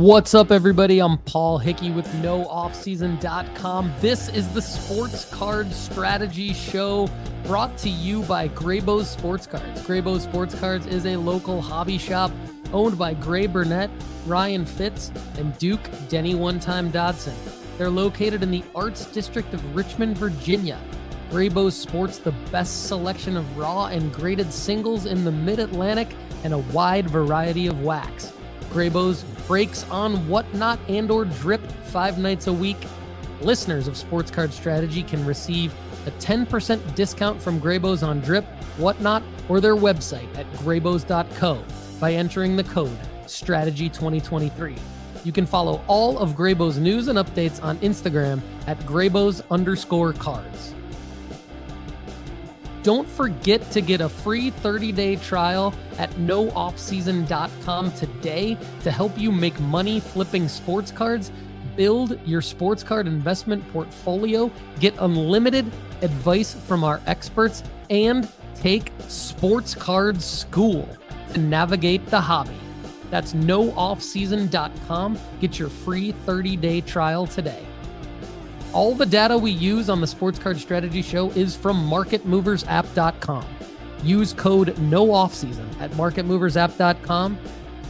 What's up, everybody? I'm Paul Hickey with NoOffSeason.com. This is the Sports Card Strategy Show brought to you by Graybo's Sports Cards. Graybo's Sports Cards is a local hobby shop owned by Gray Burnett, Ryan Fitz, and Duke Denny One-Time Dodson. They're located in the Arts District of Richmond, Virginia. Graybo's sports the best selection of raw and graded singles in the Mid-Atlantic and a wide variety of wax. Graybo's breaks on Whatnot and or Drip 5 nights a week. Listeners of Sports Card Strategy can receive a 10% discount from Graybo's on Drip, Whatnot, or their website at graybos.co by entering the code STRATEGY2023. You can follow all of Graybo's news and updates on Instagram at graybos_cards. Don't forget to get a free 30-day trial at nooffseason.com today to help you make money flipping sports cards, build your sports card investment portfolio, get unlimited advice from our experts, and take Sports Card School to navigate the hobby. That's nooffseason.com. Get your free 30-day trial today. All the data we use on the Sports Card Strategy Show is from marketmoversapp.com. Use code NOOFFSEASON at marketmoversapp.com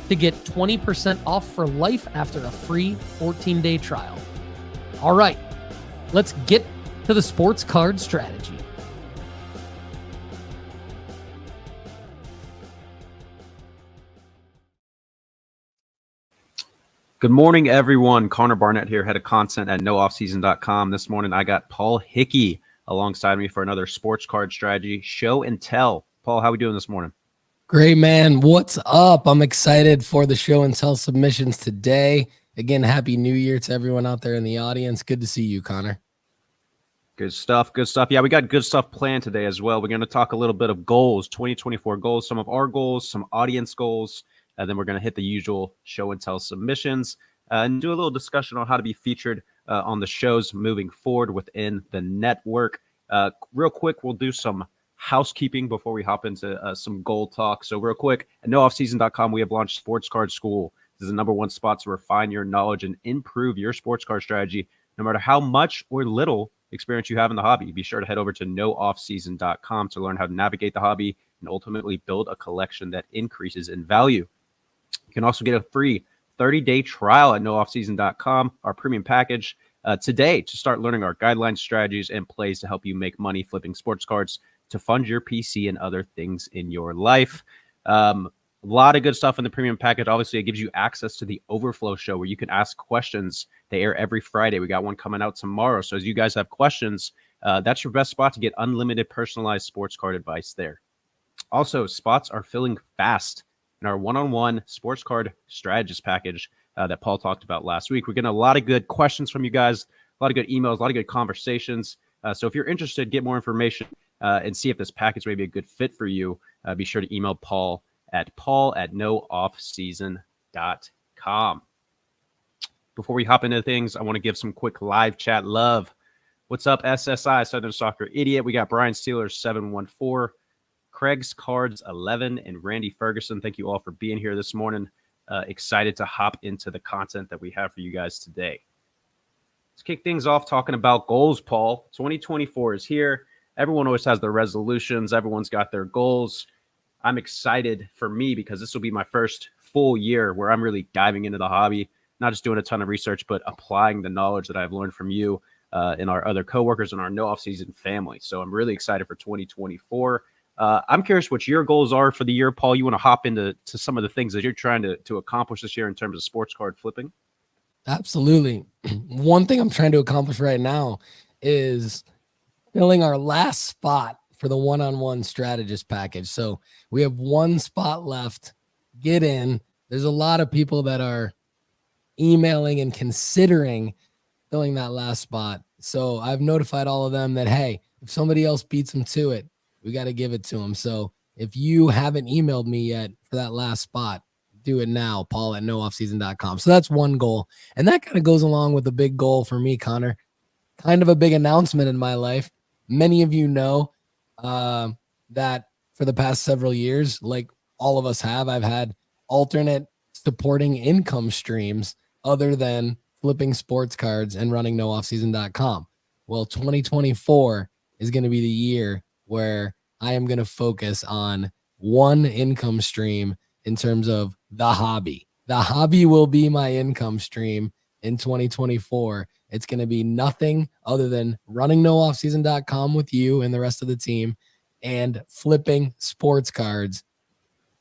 to get 20% off for life after a free 14-day trial. All right, let's get to the Sports Card Strategy. Good morning, everyone. Connor Barnett here, head of content at nooffseason.com. This morning, I got Paul Hickey alongside me for another Sports Card Strategy Show and Tell. Paul, how are we doing this morning? Great, man. What's up? I'm excited for the show and tell submissions today. Again, Happy New Year to everyone out there in the audience. Good to see you, Connor. Good stuff. Good stuff. Yeah, we got good stuff planned today as well. We're going to talk a little bit of goals, 2024 goals, some of our goals, some audience goals. And then we're going to hit the usual show and tell submissions and do a little discussion on how to be featured on the shows moving forward within the network. Real quick, we'll do some housekeeping before we hop into some goal talk. So real quick, at nooffseason.com, we have launched Sports Card School. This is the #1 spot to refine your knowledge and improve your sports card strategy, no matter how much or little experience you have in the hobby. Be sure to head over to nooffseason.com to learn how to navigate the hobby and ultimately build a collection that increases in value. You can also get a free 30-day trial at nooffseason.com, our premium package, today to start learning our guidelines, strategies, and plays to help you make money flipping sports cards to fund your PC and other things in your life. A lot of good stuff in the premium package. Obviously, it gives you access to the Overflow show where you can ask questions. They air every Friday. We got one coming out tomorrow. So as you guys have questions, that's your best spot to get unlimited personalized sports card advice there. Also, spots are filling fast in our one-on-one sports card strategist package that Paul talked about last week. We're getting a lot of good questions from you guys, a lot of good emails, a lot of good conversations. So if you're interested, get more information and see if this package may be a good fit for you. Be sure to email Paul at nooffseason.com. Before we hop into things, I want to give some quick live chat love. What's up, SSI, Southern Soccer Idiot? We got Brian Steeler, 714. Craig's Cards 11 and Randy Ferguson. Thank you all for being here this morning. Excited to hop into the content that we have for you guys today. Let's kick things off talking about goals, Paul. 2024 is here. Everyone always has their resolutions. Everyone's got their goals. I'm excited for me because this will be my first full year where I'm really diving into the hobby, not just doing a ton of research, but applying the knowledge that I've learned from you and our other coworkers and our No Off Season family. So I'm really excited for 2024. I'm curious what your goals are for the year, Paul. You want to hop into some of the things that you're trying to accomplish this year in terms of sports card flipping? Absolutely. One thing I'm trying to accomplish right now is filling our last spot for the one-on-one strategist package. So we have one spot left. Get in. There's a lot of people that are emailing and considering filling that last spot. So I've notified all of them that, hey, if somebody else beats them to it, we got to give it to them. So if you haven't emailed me yet for that last spot, do it now, Paul at nooffseason.com. So that's one goal. And that kind of goes along with a big goal for me, Connor. Kind of a big announcement in my life. Many of you know that for the past several years, like all of us have, I've had alternate supporting income streams other than flipping sports cards and running nooffseason.com. Well, 2024 is going to be the year where I am going to focus on one income stream in terms of the hobby. The hobby will be my income stream in 2024. It's going to be nothing other than running nooffseason.com with you and the rest of the team and flipping sports cards.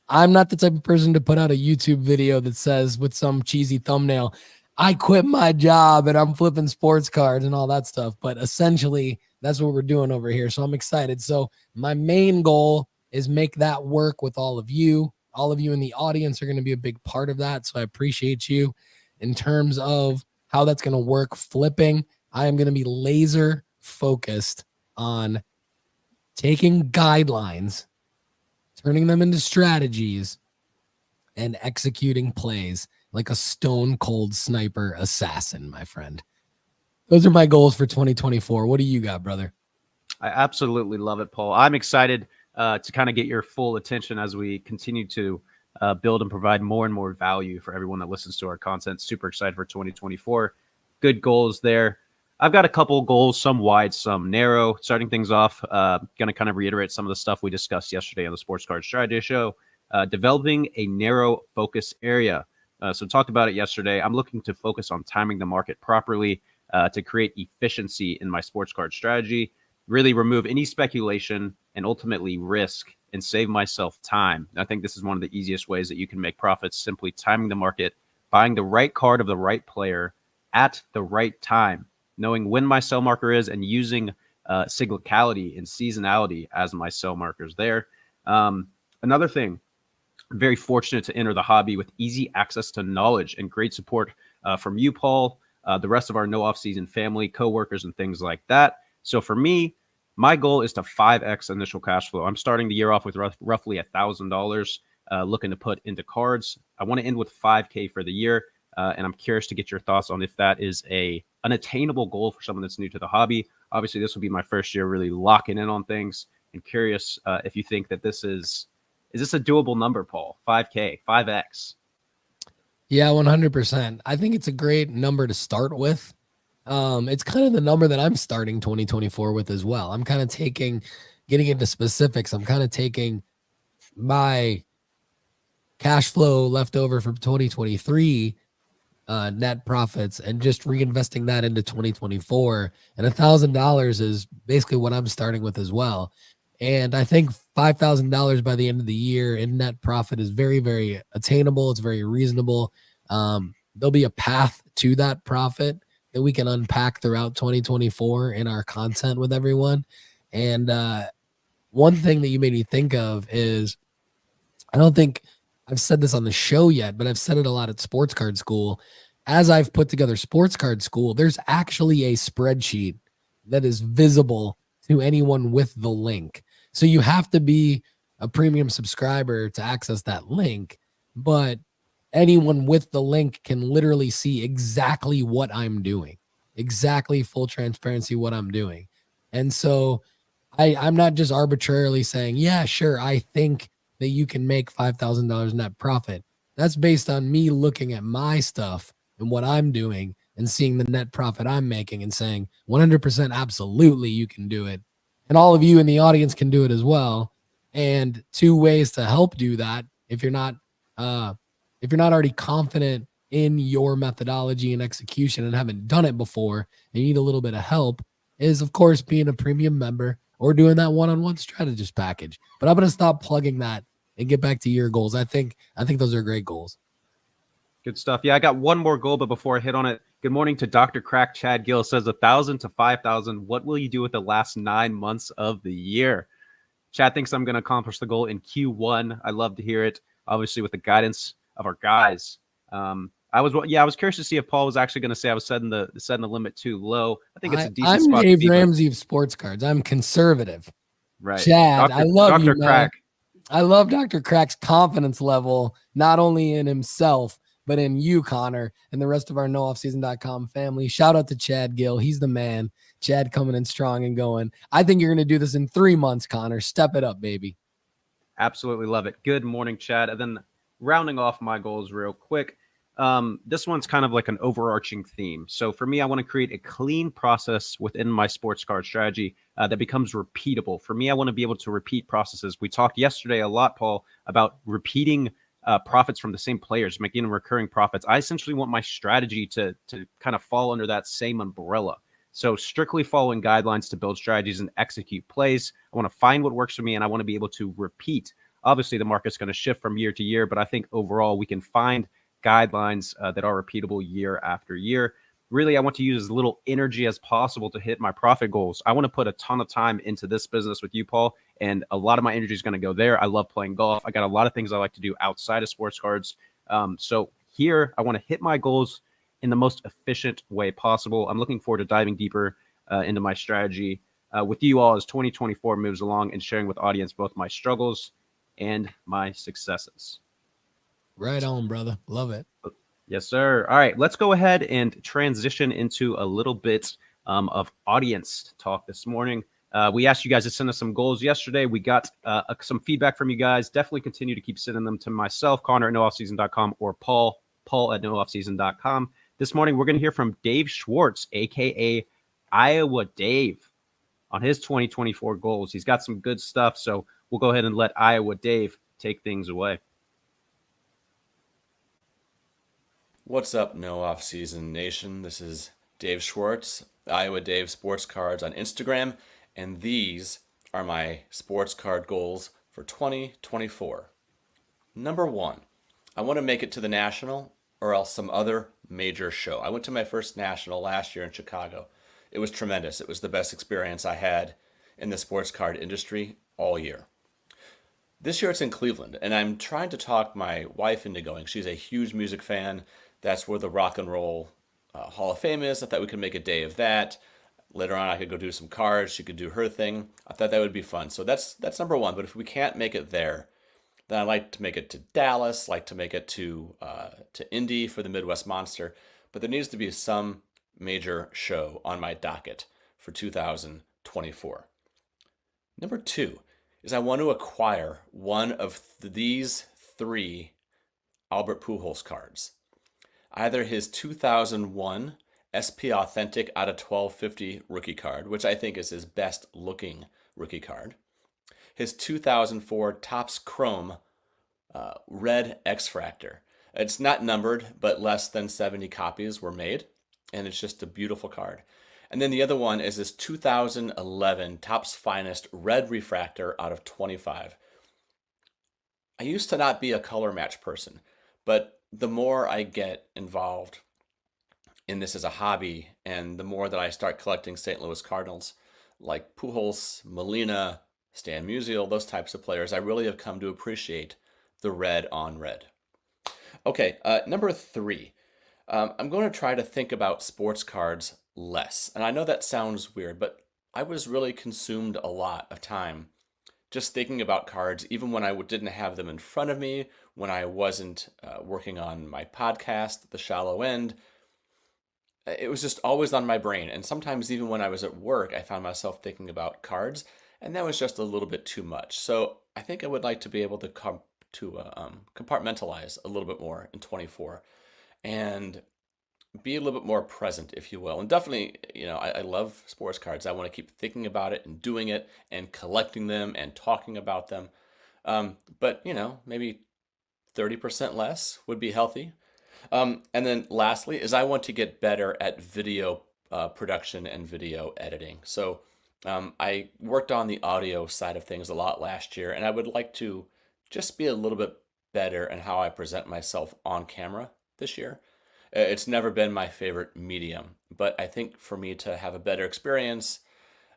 I'm not the type of person to put out a YouTube video that says with some cheesy thumbnail, I quit my job and I'm flipping sports cards and all that stuff. But essentially, that's what we're doing over here. So I'm excited. So my main goal is make that work with all of you. All of you in the audience are going to be a big part of that. So I appreciate you. In terms of how that's going to work flipping, I am going to be laser focused on taking guidelines, turning them into strategies, and executing plays like a stone cold sniper assassin, my friend. Those are my goals for 2024. What do you got, brother? I absolutely love it, Paul. I'm excited to kind of get your full attention as we continue to build and provide more and more value for everyone that listens to our content. Super excited for 2024. Good goals there. I've got a couple goals, some wide, some narrow. Starting things off, going to kind of reiterate some of the stuff we discussed yesterday on the Sports Card Strategy Show. Developing a narrow focus area. So talked about it yesterday. I'm looking to focus on timing the market properly to create efficiency in my sports card strategy, really remove any speculation and ultimately risk and save myself time. I think this is one of the easiest ways that you can make profits, simply timing the market, buying the right card of the right player at the right time, knowing when my sell marker is and using cyclicality and seasonality as my sell markers there. Another thing, I'm very fortunate to enter the hobby with easy access to knowledge and great support from you, Paul, the rest of our no off-season family, coworkers, and things like that. So for me, my goal is to 5x initial cash flow. I'm starting the year off with roughly $1,000 looking to put into cards. I want to end with 5K for the year, and I'm curious to get your thoughts on if that is an attainable goal for someone that's new to the hobby. Obviously, this will be my first year really locking in on things, and curious if you think that this is this a doable number, Paul? 5K, 5X. Yeah, 100%. I think it's a great number to start with. It's kind of the number that I'm starting 2024 with as well. I'm kind of getting into specifics. I'm kind of taking my cash flow left over from 2023 net profits and just reinvesting that into 2024. And $1,000 is basically what I'm starting with as well. And I think $5,000 by the end of the year in net profit is very, very attainable. It's very reasonable. There'll be a path to that profit that we can unpack throughout 2024 in our content with everyone. And one thing that you made me think of is, I don't think I've said this on the show yet, but I've said it a lot at Sports Card School. As I've put together Sports Card School, there's actually a spreadsheet that is visible to anyone with the link. So you have to be a premium subscriber to access that link, but anyone with the link can literally see exactly what I'm doing, exactly full transparency what I'm doing. And so I'm not just arbitrarily saying, yeah, sure, I think that you can make $5,000 net profit. That's based on me looking at my stuff and what I'm doing and seeing the net profit I'm making and saying 100% absolutely you can do it. And all of you in the audience can do it as well. And two ways to help do that, if you're not already confident in your methodology and execution and haven't done it before, and you need a little bit of help, is of course being a premium member or doing that one-on-one strategist package. But I'm going to stop plugging that and get back to your goals. I think those are great goals. Good stuff. Yeah, I got one more goal, but before I hit on it, good morning to Dr. Crack. Chad Gill says 1,000 to 5,000. What will you do with the last 9 months of the year? Chad thinks I'm going to accomplish the goal in Q1. I love to hear it. Obviously, with the guidance of our guys. I was curious to see if Paul was actually going to say I was setting the limit too low. I think it's a decent I'm spot. Dave Ramsey of Sports Cards. I'm conservative. Right. Chad, I love Dr. you, man. Crack. I love Dr. Crack's confidence level, not only in himself, but in you, Connor, and the rest of our nooffseason.com family. Shout out to Chad Gill. He's the man. Chad coming in strong and going. I think you're going to do this in 3 months, Connor. Step it up, baby. Absolutely love it. Good morning, Chad. And then rounding off my goals real quick. This one's kind of like an overarching theme. So for me, I want to create a clean process within my sports card strategy that becomes repeatable. For me, I want to be able to repeat processes. We talked yesterday a lot, Paul, about repeating profits from the same players, making recurring profits. I essentially want my strategy to kind of fall under that same umbrella. So strictly following guidelines to build strategies and execute plays. I want to find what works for me, and I want to be able to repeat. Obviously, the market's going to shift from year to year, but I think overall we can find guidelines that are repeatable year after year. Really, I want to use as little energy as possible to hit my profit goals. I want to put a ton of time into this business with you, Paul, and a lot of my energy is going to go there. I love playing golf. I got a lot of things I like to do outside of sports cards. So here, I want to hit my goals in the most efficient way possible. I'm looking forward to diving deeper into my strategy with you all as 2024 moves along and sharing with audience both my struggles and my successes. Right on, brother. Love it. Yes, sir. All right, let's go ahead and transition into a little bit of audience talk this morning. We asked you guys to send us some goals yesterday. We got some feedback from you guys. Definitely continue to keep sending them to myself, Connor at nooffseason.com, or Paul at nooffseason.com. This morning, we're going to hear from Dave Schwartz, a.k.a. Iowa Dave, on his 2024 goals. He's got some good stuff, so we'll go ahead and let Iowa Dave take things away. What's up, No Off Season Nation? This is Dave Schwartz, Iowa Dave Sports Cards on Instagram, and these are my sports card goals for 2024. Number 1, I want to make it to the National or else some other major show. I went to my first National last year in Chicago. It was tremendous. It was the best experience I had in the sports card industry all year. This year it's in Cleveland, and I'm trying to talk my wife into going. She's a huge music fan. That's where the Rock and Roll Hall of Fame is. I thought we could make a day of that. Later on, I could go do some cards. She could do her thing. I thought that would be fun. So that's number 1. But if we can't make it there, then I'd like to make it to Dallas, like to make it to Indy for the Midwest Monster. But there needs to be some major show on my docket for 2024. Number 2 is I want to acquire one of these 3 Albert Pujols cards. Either his 2001 SP Authentic out of 1250 rookie card, which I think is his best looking rookie card. His 2004 Topps Chrome Red X-Fractor. It's not numbered, but less than 70 copies were made, and it's just a beautiful card. And then the other one is this 2011 Topps Finest Red Refractor out of 25. I used to not be a color match person, but the more I get involved in this as a hobby, and the more that I start collecting St. Louis Cardinals, like Pujols, Molina, Stan Musial, those types of players, I really have come to appreciate the red on red. Okay, number 3. I'm going to try to think about sports cards less. And I know that sounds weird, but I was really consumed a lot of time just thinking about cards, even when I didn't have them in front of me, when I wasn't working on my podcast, The Shallow End. It was just always on my brain. And sometimes even when I was at work, I found myself thinking about cards, and that was just a little bit too much. So I think I would like to be able to compartmentalize a little bit more in 24 and be a little bit more present, if you will. And definitely, I love sports cards. I want to keep thinking about it and doing it and collecting them and talking about them. But, maybe 30% less would be healthy. And then lastly is I want to get better at video production and video editing. So I worked on the audio side of things a lot last year, and I would like to just be a little bit better in how I present myself on camera this year. It's never been my favorite medium, but I think for me to have a better experience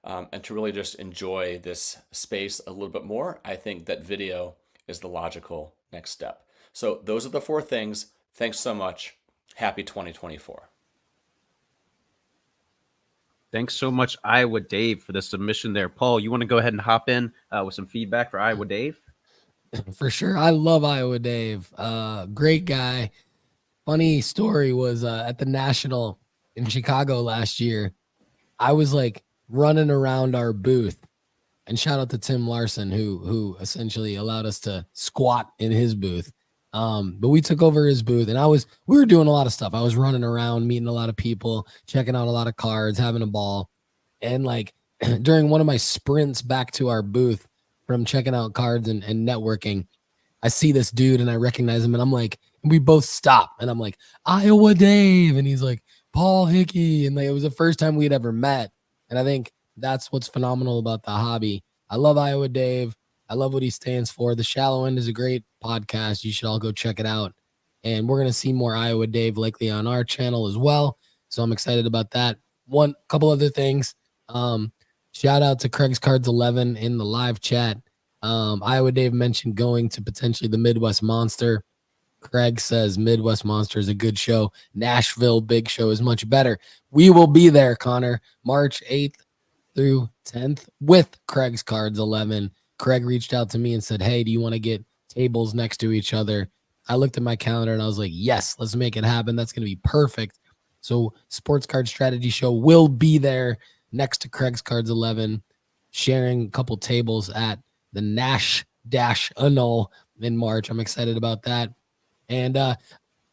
and to really just enjoy this space a little bit more, I think that video is the logical next step. So those are the 4 things. Thanks so much. Happy 2024. Thanks so much, Iowa Dave, for the submission there. Paul, you want to go ahead and hop in with some feedback for Iowa Dave? For sure. I love Iowa Dave. Great guy. Funny story was at the National in Chicago last year, I was like running around our booth, and shout out to Tim Larson, who essentially allowed us to squat in his booth. But we took over his booth, and we were doing a lot of stuff. I was running around, meeting a lot of people, checking out a lot of cards, having a ball. And like during one of my sprints back to our booth from checking out cards and networking, I see this dude and I recognize him, and I'm like, we both stop, and I'm like, Iowa Dave, and he's like, Paul Hickey, and like it was the first time we'd ever met. And I think that's what's phenomenal about the hobby. I love Iowa Dave. I love what he stands for. The Shallow End is a great podcast. You should all go check it out. And we're going to see more Iowa Dave likely on our channel as well. So I'm excited about that. One couple other things. Shout out to Craig's Cards 11 in the live chat. Iowa Dave mentioned going to potentially the Midwest Monster. Craig says Midwest Monster is a good show. Nashville Big Show is much better. We will be there, Connor, March 8th through 10th with Craig's Cards 11. Craig reached out to me and said, hey, do you want to get tables next to each other? I looked at my calendar and I was like, yes, let's make it happen. That's going to be perfect. So Sports Card Strategy Show will be there next to Craig's Cards 11, sharing a couple tables at the Nash-ional in March. I'm excited about that. And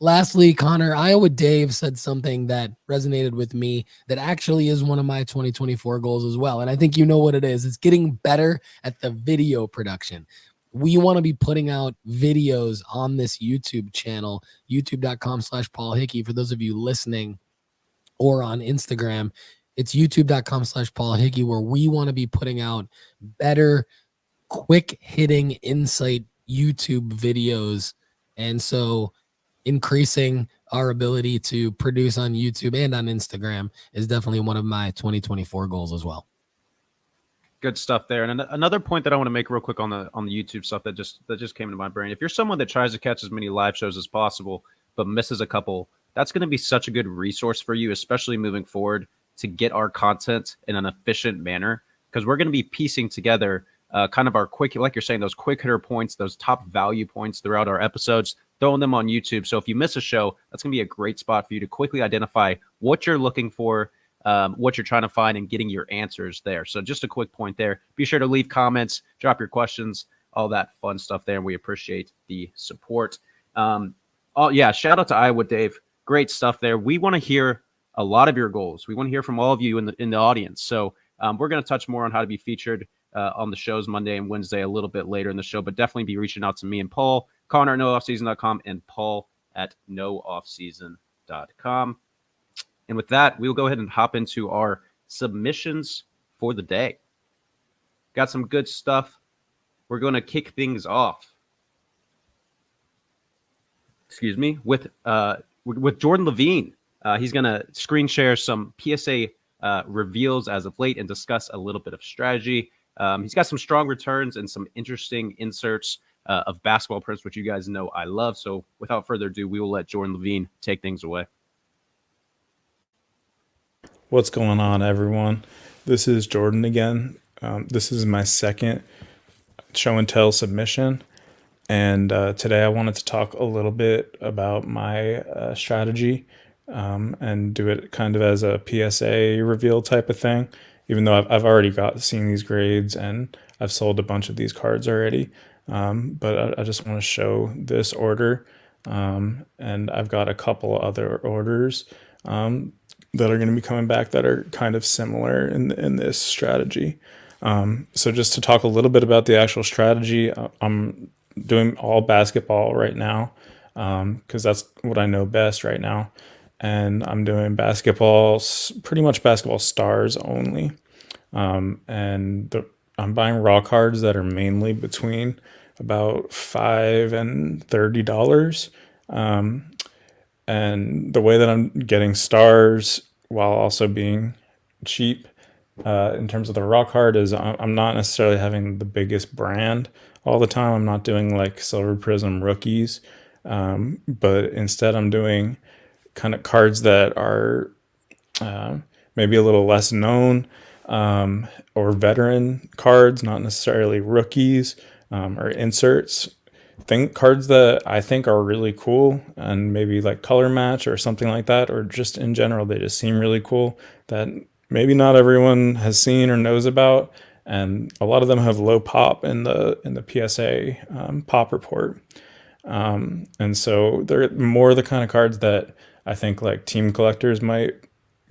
lastly, Connor, Iowa Dave said something that resonated with me that actually is one of my 2024 goals as well. And I think you know what it is. It's getting better at the video production. We want to be putting out videos on this YouTube channel, youtube.com/Paul Hickey. For those of you listening, or on Instagram, it's youtube.com/Paul Hickey, where we want to be putting out better, quick hitting insight YouTube videos. And so increasing our ability to produce on YouTube and on Instagram is definitely one of my 2024 goals as well. Good stuff there. And another point that I want to make real quick on the YouTube stuff that just came into my brain. If you're someone that tries to catch as many live shows as possible, but misses a couple, that's going to be such a good resource for you, especially moving forward, to get our content in an efficient manner, because we're going to be piecing together kind of our quick, like you're saying, those quick hitter points, those top value points throughout our episodes, throwing them on YouTube. So if you miss a show, that's going to be a great spot for you to quickly identify what you're looking for, what you're trying to find, and getting your answers there. So just a quick point there. Be sure to leave comments, drop your questions, all that fun stuff there. And we appreciate the support. Shout out to Iowa Dave. Great stuff there. We want to hear a lot of your goals. We want to hear from all of you in the audience. So we're going to touch more on how to be featured on the shows Monday and Wednesday a little bit later in the show, but definitely be reaching out to me and Paul, Connor at nooffseason.com, and Paul at nooffseason.com. And with that, we'll go ahead and hop into our submissions for the day. Got some good stuff. We're going to kick things off. With Jordan Levine. He's going to screen share some PSA reveals as of late and discuss a little bit of strategy. He's got some strong returns and some interesting inserts of basketball prints, which you guys know I love. So without further ado, we will let Jordan Levine take things away. What's going on, everyone? This is Jordan again. This is my second show and tell submission. And today I wanted to talk a little bit about my strategy and do it kind of as a PSA reveal type of thing, even though I've already seen these grades and I've sold a bunch of these cards already. But I just want to show this order. And I've got a couple other orders that are going to be coming back that are kind of similar in this strategy. So just to talk a little bit about the actual strategy, I'm doing all basketball right now because that's what I know best right now. And I'm doing pretty much basketball stars only. I'm buying raw cards that are mainly between about $5 and $30. And the way that I'm getting stars while also being cheap in terms of the raw card is I'm not necessarily having the biggest brand all the time. I'm not doing like Silver Prism rookies, but instead I'm doing kind of cards that are maybe a little less known or veteran cards, not necessarily rookies or inserts. Cards that I think are really cool and maybe like color match or something like that, or just in general they just seem really cool that maybe not everyone has seen or knows about, and a lot of them have low pop in the PSA pop report. And so they're more the kind of cards that I think like team collectors might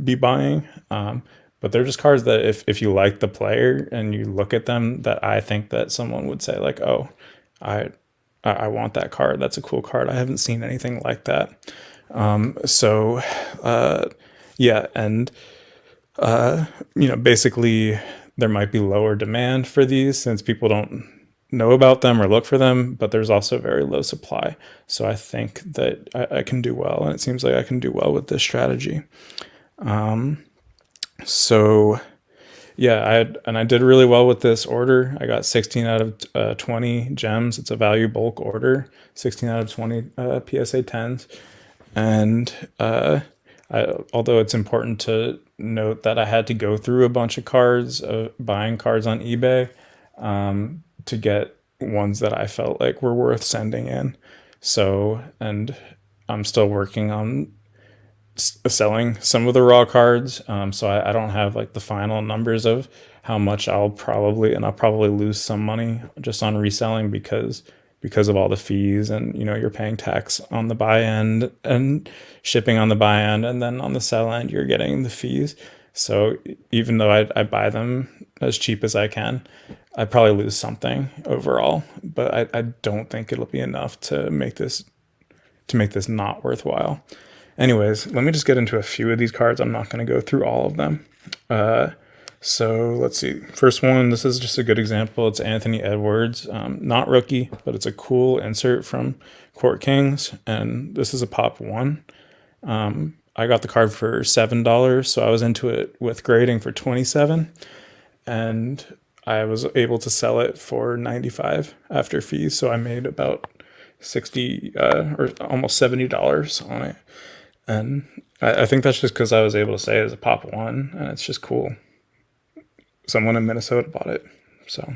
be buying. But they're just cards that if you like the player and you look at them, that I think that someone would say like, oh, I want that card. That's a cool card. I haven't seen anything like that. Yeah, and basically there might be lower demand for these since people don't know about them or look for them, but there's also very low supply. So I think that I can do well, and it seems like I can do well with this strategy. So yeah, I did really well with this order. I got 16 out of 20 gems. It's a value bulk order, 16 out of 20 PSA 10s. And although it's important to note that I had to go through a bunch of cards, buying cards on eBay to get ones that I felt like were worth sending in. So, and I'm still working on selling some of the raw cards. So I don't have like the final numbers of how much I'll probably lose some money just on reselling because of all the fees, and you're paying tax on the buy end and shipping on the buy end, and then on the sell end you're getting the fees. So even though I buy them as cheap as I can, I probably lose something overall, but I don't think it'll be enough to make this not worthwhile. Anyways, let me just get into a few of these cards. I'm not going to go through all of them. So let's see. First one, this is just a good example. It's Anthony Edwards, not rookie, but it's a cool insert from Court Kings, and this is a pop 1. I got the card for $7, so I was into it with grading for $27, and I was able to sell it for $95 after fees, so I made about $60 or almost $70 on it. And I think that's just because I was able to say it as a pop 1, and it's just cool. Someone in Minnesota bought it. So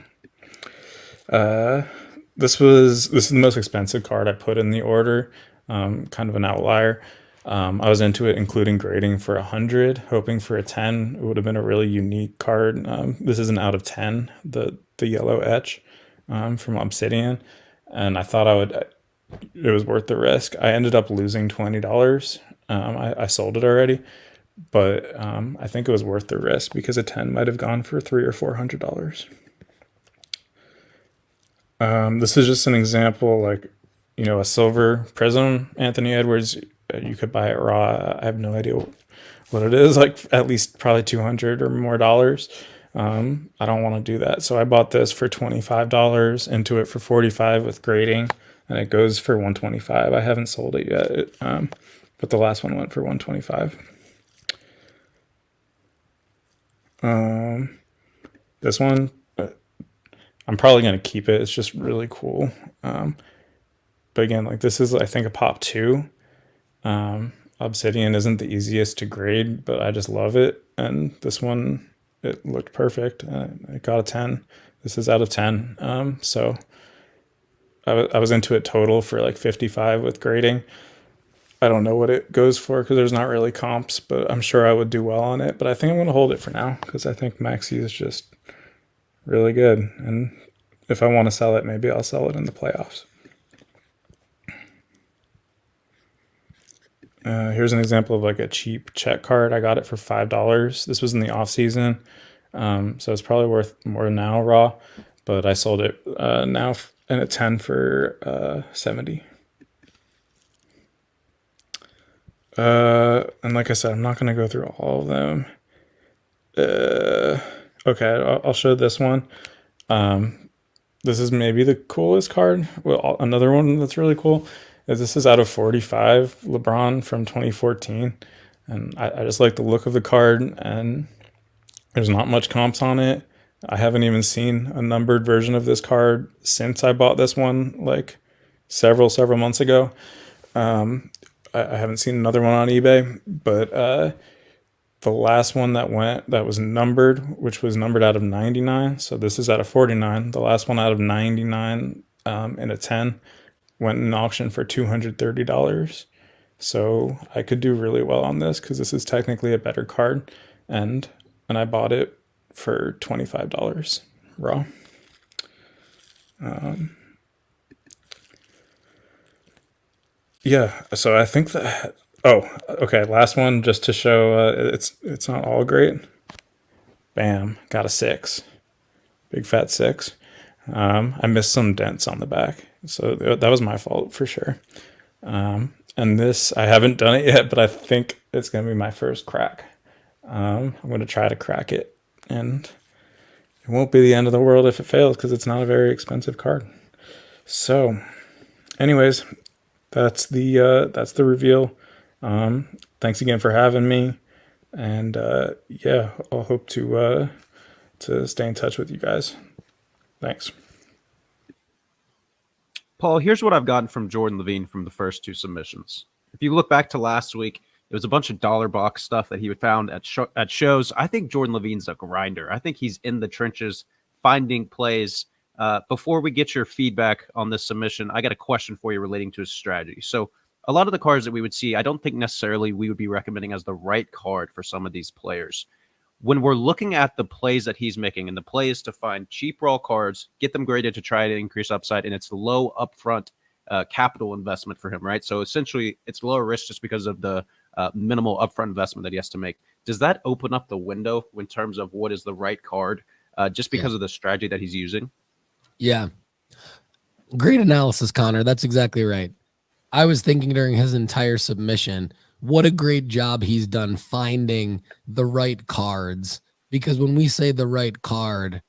this is the most expensive card I put in the order. Kind of an outlier. I was into it including grading for 100, hoping for a 10. It would have been a really unique card. This is an out of 10, the yellow etch from Obsidian, and I thought it was worth the risk. I ended up losing $20. I sold it already, but I think it was worth the risk because a 10 might have gone for $300 or $400. This is just an example, like, a silver prism Anthony Edwards. You could buy it raw. I have no idea what it is, like at least probably $200 or more dollars. I don't want to do that, so I bought this for $25, into it for $45 with grading, and it goes for $125. I haven't sold it yet, but the last one went for $125. This one, I'm probably going to keep it. It's just really cool. But again, like, this is, I think, a pop 2. Obsidian isn't the easiest to grade, but I just love it. And this one, it looked perfect. It got a 10. This is out of 10. So I was into it total for like 55 with grading. I don't know what it goes for because there's not really comps, but I'm sure I would do well on it. But I think I'm going to hold it for now because I think Maxi is just really good. And if I want to sell it, maybe I'll sell it in the playoffs. Here's an example of like a cheap check card. I got it for $5. This was in the off season, so it's probably worth more now raw, but I sold it now in a 10 for 70. And like I said, I'm not going to go through all of them. Okay, I'll show this one. This is maybe the coolest card. Well, another one that's really cool is this is out of 45, LeBron from 2014. And I just like the look of the card, and there's not much comps on it. I haven't even seen a numbered version of this card since I bought this one like several months ago. I haven't seen another one on eBay, but the last one that was numbered, which was numbered out of 99. So this is out of 49. The last one out of 99 in a 10 went in auction for $230. So I could do really well on this because this is technically a better card, and I bought it for $25 raw. Yeah, so I think that. Oh, okay. Last one, just to show it's not all great. Bam, got a 6, big fat 6. I missed some dents on the back, so that was my fault for sure. And this, I haven't done it yet, but I think it's gonna be my first crack. I'm gonna try to crack it, and it won't be the end of the world if it fails because it's not a very expensive card. So, anyways, that's the reveal. Thanks again for having me, and yeah, I'll hope to stay in touch with you guys. Thanks. Paul, here's what I've gotten from Jordan Levine from the first 2 submissions. If you look back to last week, it was a bunch of dollar box stuff that he found at shows. I think Jordan Levine's a grinder. I think he's in the trenches finding plays. Before we get your feedback on this submission, I got a question for you relating to his strategy. So a lot of the cards that we would see, I don't think necessarily we would be recommending as the right card for some of these players. When we're looking at the plays that he's making, and the play is to find cheap raw cards, get them graded to try to increase upside, and it's low upfront capital investment for him, right? So essentially, it's lower risk just because of the minimal upfront investment that he has to make. Does that open up the window in terms of what is the right card, just because of the strategy that he's using? Yeah. Great analysis, Connor. That's exactly right. I was thinking during his entire submission, what a great job he's done finding the right cards. Because when we say the right card,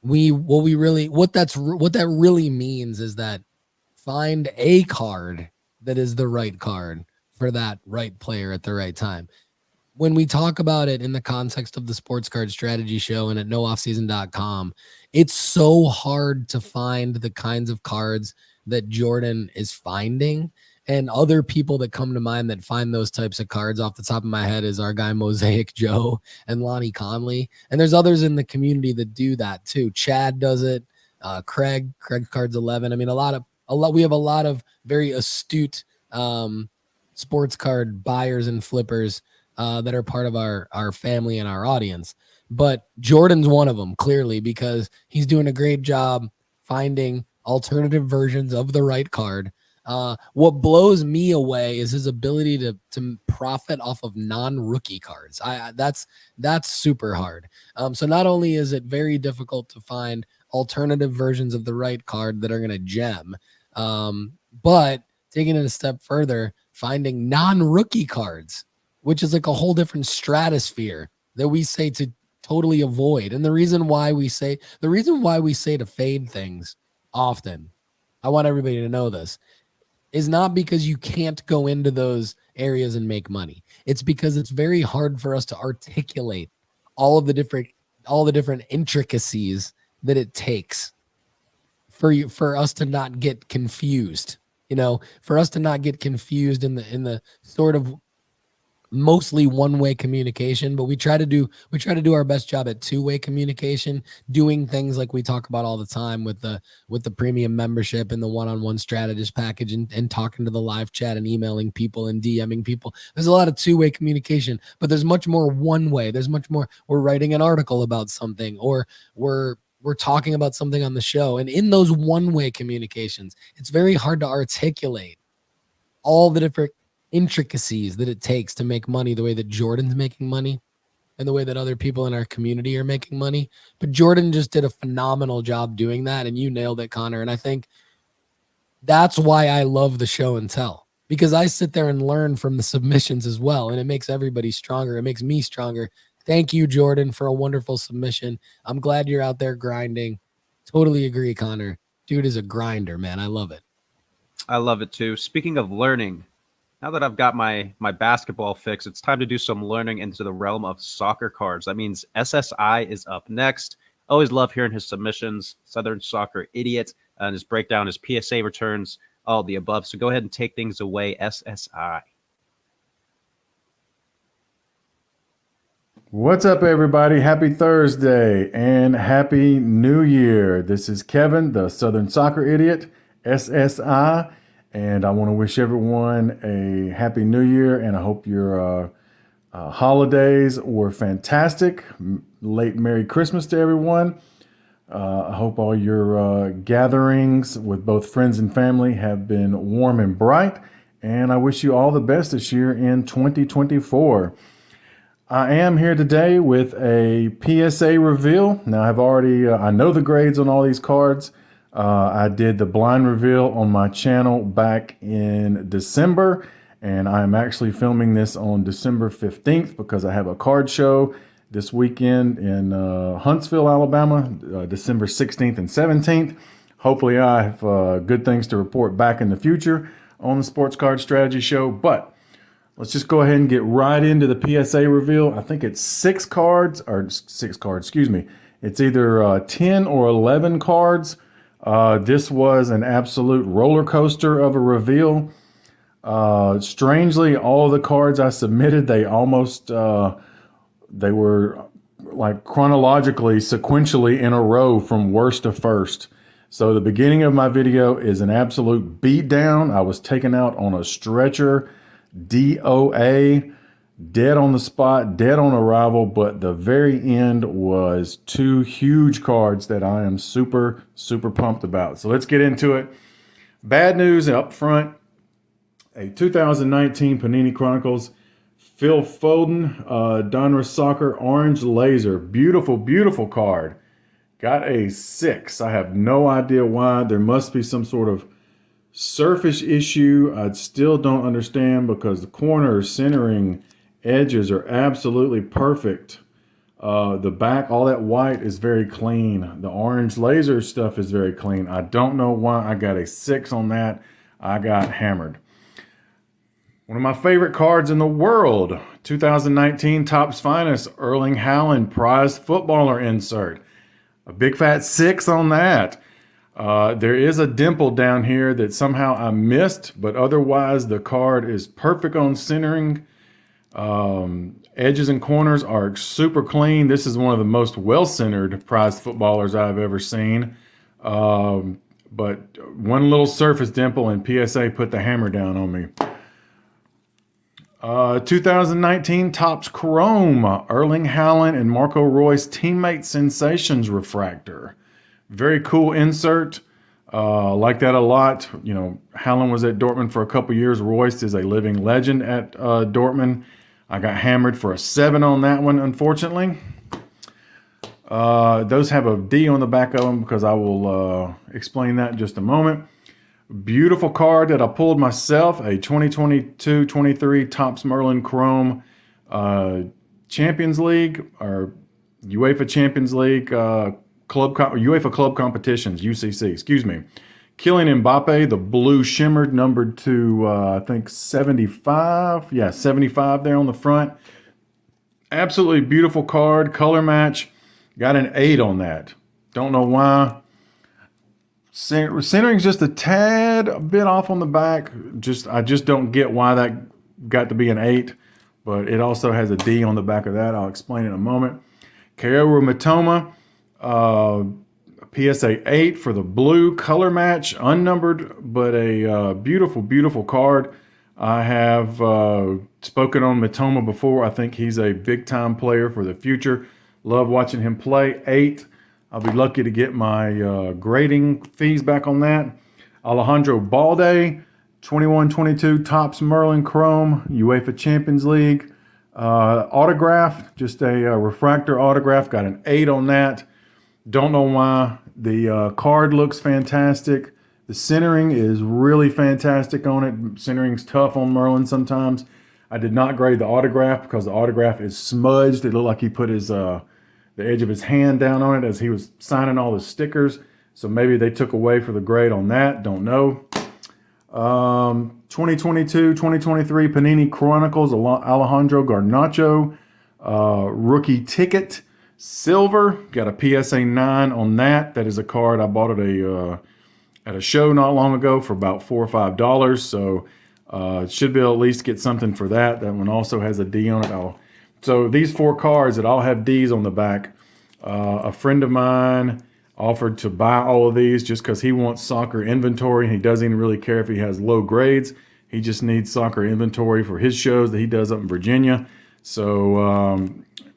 what that really means is that find a card that is the right card for that right player at the right time. When we talk about it in the context of the Sports Card Strategy Show and at nooffseason.com, it's so hard to find the kinds of cards that Jordan is finding. And other people that come to mind that find those types of cards off the top of my head is our guy Mosaic Joe and Lonnie Conley. And there's others in the community that do that too. Chad does it. Craig Cards 11. I mean, we have a lot of very astute sports card buyers and flippers that are part of our family and our audience. But Jordan's one of them, clearly, because he's doing a great job finding alternative versions of the right card. What blows me away is his ability to profit off of non-rookie cards. That's super hard. So not only is it very difficult to find alternative versions of the right card that are going to gem, but taking it a step further, finding non-rookie cards, which is like a whole different stratosphere that we say to totally avoid. And the reason why we say to fade things often, I want everybody to know this, is not because you can't go into those areas and make money. It's because it's very hard for us to articulate all the different intricacies that it takes for us to not get confused. For us to not get confused in the sort of mostly one-way communication, but we try to do our best job at two-way communication, doing things like we talk about all the time with the premium membership and the one-on-one strategist package, and talking to the live chat and emailing people and DMing people. There's a lot of two-way communication, but there's much more one-way. There's much more, we're writing an article about something, or we're talking about something on the show. And in those one-way communications, it's very hard to articulate all the different intricacies that it takes to make money the way that Jordan's making money and the way that other people in our community are making money. But Jordan just did a phenomenal job doing that, and you nailed it, Connor. And I think that's why I love the show and tell, because I sit there and learn from the submissions as well, and it makes everybody stronger. It makes me stronger. Thank you, Jordan, for a wonderful submission. I'm glad you're out there grinding. Totally agree, Connor. Dude is a grinder, man. I love it. I love it too. Speaking of learning, now that I've got my basketball fix, it's time to do some learning into the realm of soccer cards. That means SSI is up next. Always love hearing his submissions, Southern Soccer Idiot, and his breakdown, his PSA returns, all the above. So go ahead and take things away, SSI. What's up, everybody? Happy Thursday and Happy New Year. This is Kevin, the Southern Soccer Idiot, SSI. And I want to wish everyone a Happy New Year, and I hope your holidays were fantastic. Late Merry Christmas to everyone. I hope all your gatherings with both friends and family have been warm and bright. and I wish you all the best this year in 2024. I am here today with a PSA reveal. Now, I know the grades on all these cards. I did the blind reveal on my channel back in December, and I'm actually filming this on December 15th because I have a card show this weekend in Huntsville, Alabama, December 16th and 17th. Hopefully I have good things to report back in the future on the Sports Card Strategy Show, but let's just go ahead and get right into the PSA reveal. I think it's six cards, excuse me. It's either 10 or 11 cards. This was an absolute roller coaster of a reveal. Strangely, all of the cards I submitted, they were like chronologically, sequentially in a row from worst to first. So the beginning of my video is an absolute beatdown. I was taken out on a stretcher, DOA, dead on the spot, dead on arrival, but the very end was two huge cards that I am super, super pumped about. So let's get into it. Bad news up front, a 2019 Panini Chronicles Phil Foden, Donruss Soccer Orange Laser. Beautiful, beautiful card. Got a 6. I have no idea why. There must be some sort of surface issue. I still don't understand because the corner centering edges are absolutely perfect. The back, all that white is very clean. The orange laser stuff is very clean. I don't know why I got a 6 on that. I got hammered. One of my favorite cards in the world, 2019 Topps Finest Erling Haaland prized footballer insert. A big fat 6 on that. There is a dimple down here that somehow I missed, but otherwise the card is perfect on centering. Edges and corners are super clean. This is one of the most well-centered prized footballers I've ever seen. But one little surface dimple and PSA put the hammer down on me. 2019 Topps Chrome, Erling Haaland and Marco Reus Teammate Sensations Refractor. Very cool insert. Like that a lot. You know, Haaland was at Dortmund for a couple years. Reus is a living legend at Dortmund. I got hammered for a 7 on that one, unfortunately. Those have a D on the back of them because I will explain that in just a moment. Beautiful card that I pulled myself, a 2022-23 Topps Merlin Chrome Champions League or UEFA Champions League UEFA Club Competitions, UCC, excuse me. Kylian Mbappe, the blue shimmered, numbered to I think 75. Yeah, 75 there on the front. Absolutely beautiful card, color match. Got an 8 on that. Don't know why. Centering's just a bit off on the back. I just don't get why that got to be an 8, but it also has a D on the back of that. I'll explain in a moment. Kaoru Mitoma, PSA 8 for the blue color match, unnumbered, but a beautiful, beautiful card. I have spoken on Mitoma before. I think he's a big-time player for the future. Love watching him play. 8. I'll be lucky to get my grading fees back on that. Alejandro Balde, 21-22 Topps Merlin Chrome, UEFA Champions League. Autograph, just a refractor autograph. Got an 8 on that. Don't know why. The card looks fantastic. The centering is really fantastic on it. Centering's tough on Merlin sometimes. I did not grade the autograph because the autograph is smudged. It looked like he put his the edge of his hand down on it as he was signing all the stickers. So maybe they took away for the grade on that. Don't know. 2022-2023 Panini Chronicles Alejandro Garnacho rookie ticket silver. Got a PSA 9 on that. That is a card I bought at a show not long ago for about $4 or $5. So should be able to at least get something for that. That one also has a D on it. So these 4 cards that all have Ds on the back. A friend of mine offered to buy all of these just because he wants soccer inventory. He doesn't even really care if he has low grades. He just needs soccer inventory for his shows that he does up in Virginia. So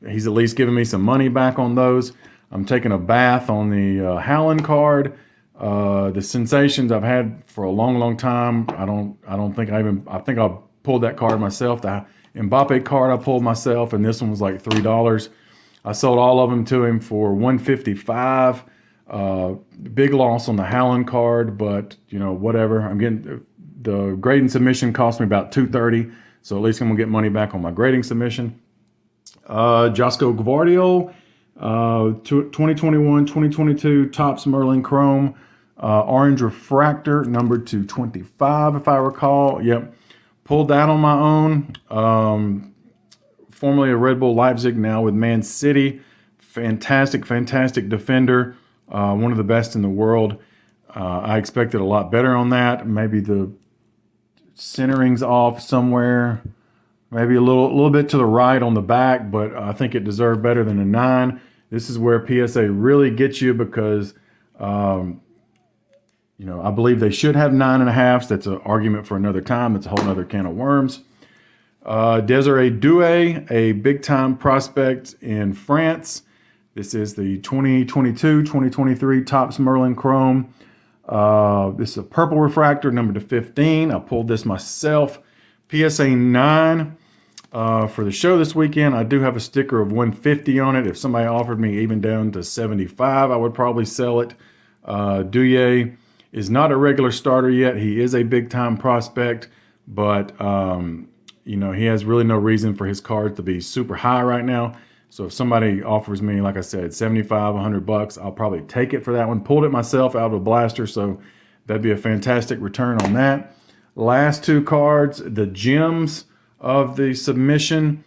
he's at least giving me some money back on those. I'm taking a bath on the Haaland card. The sensations I've had for a long, long time. I think I pulled that card myself. The Mbappe card I pulled myself, and this one was like $3. I sold all of them to him for $155. Big loss on the Howland card, but whatever. I'm getting the grading submission cost me about $230, so at least I'm gonna get money back on my grading submission. Josco Gvardiol, 2021, 2022 Topps Merlin Chrome, orange refractor, number 225, if I recall. Yep, pulled that on my own. Formerly a Red Bull Leipzig, now with Man City. Fantastic defender. One of the best in the world. I expected a lot better on that. Maybe the centering's off somewhere. Maybe a little bit to the right on the back, but I think it deserved better than a 9. This is where PSA really gets you because, I believe they should have 9.5s. That's an argument for another time. That's a whole other can of worms. Desiree Doué, a big-time prospect in France. This is the 2022-2023 Topps Merlin Chrome. This is a purple refractor, number 15. I pulled this myself. PSA 9 for the show this weekend. I do have a sticker of 150 on it. If somebody offered me even down to 75, I would probably sell it. Doué is not a regular starter yet. He is a big-time prospect, but he has really no reason for his card to be super high right now. So if somebody offers me, like I said, 75, $100, I'll probably take it for that one. Pulled it myself out of a blaster, so that'd be a fantastic return on that. Last 2 cards, the gems of the submission.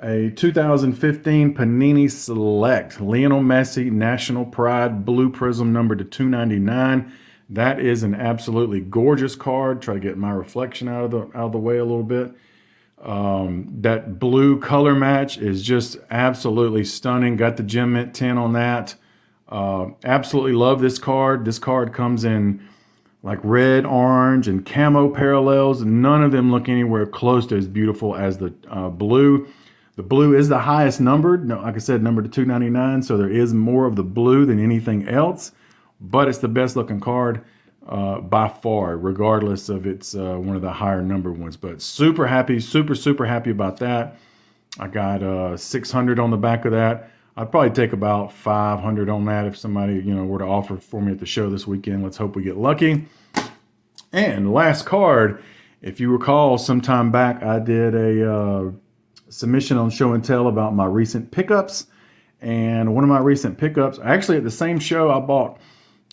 A 2015 Panini Select Lionel Messi National Pride Blue Prism number to 299. That is an absolutely gorgeous card. Try to get my reflection out of the way a little bit. That blue color match is just absolutely stunning. Got the Gem Mint 10 on that. Absolutely love this card. This card comes in like red, orange, and camo parallels. None of them look anywhere close to as beautiful as the blue. The blue is the highest numbered. No, like I said, numbered to 299, so there is more of the blue than anything else. But it's the best looking card by far, regardless of it's one of the higher numbered ones. But super happy, super happy about that. I got 600 on the back of that. I'd probably take about 500 on that if somebody were to offer for me at the show this weekend. Let's hope we get lucky. And last card, if you recall, sometime back I did a submission on Show and Tell about my recent pickups. And one of my recent pickups, actually at the same show, I bought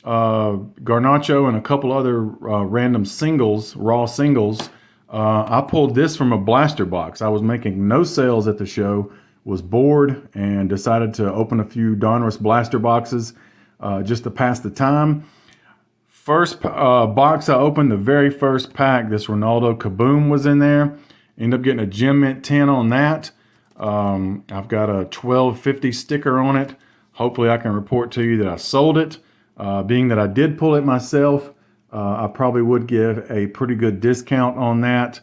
Garnacho and a couple other random singles, raw singles. I pulled this from a blaster box. I was making no sales at the show, was bored, and decided to open a few Donruss blaster boxes just to pass the time. First box I opened, the very first pack, this Ronaldo Kaboom was in there. Ended up getting a Gem Mint 10 on that. I've got a 1250 sticker on it. Hopefully I can report to you that I sold it. Being that I did pull it myself, I probably would give a pretty good discount on that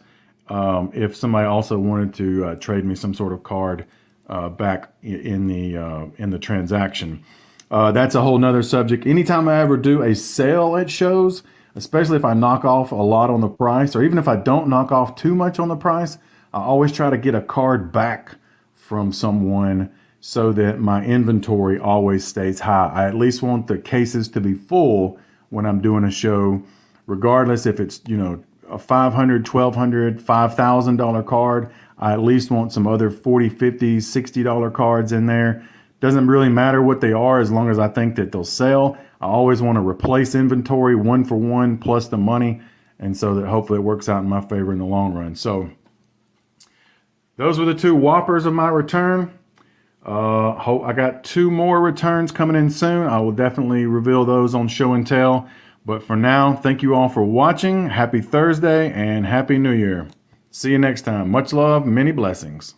if somebody also wanted to trade me some sort of card back in the transaction. That's a whole nother subject. Anytime I ever do a sale at shows, especially if I knock off a lot on the price, or even if I don't knock off too much on the price, I always try to get a card back from someone so that my inventory always stays high. I at least want the cases to be full when I'm doing a show, regardless if it's, a $500, $1,200, $5,000 card. I at least want some other $40, $50, $60 cards in there. Doesn't really matter what they are as long as I think that they'll sell. I always want to replace inventory 1 for 1 plus the money, and so that hopefully it works out in my favor in the long run. So those were the 2 whoppers of my return. I got 2 more returns coming in soon. I will definitely reveal those on Show and Tell. But for now, thank you all for watching. Happy Thursday and Happy New Year. See you next time. Much love, many blessings.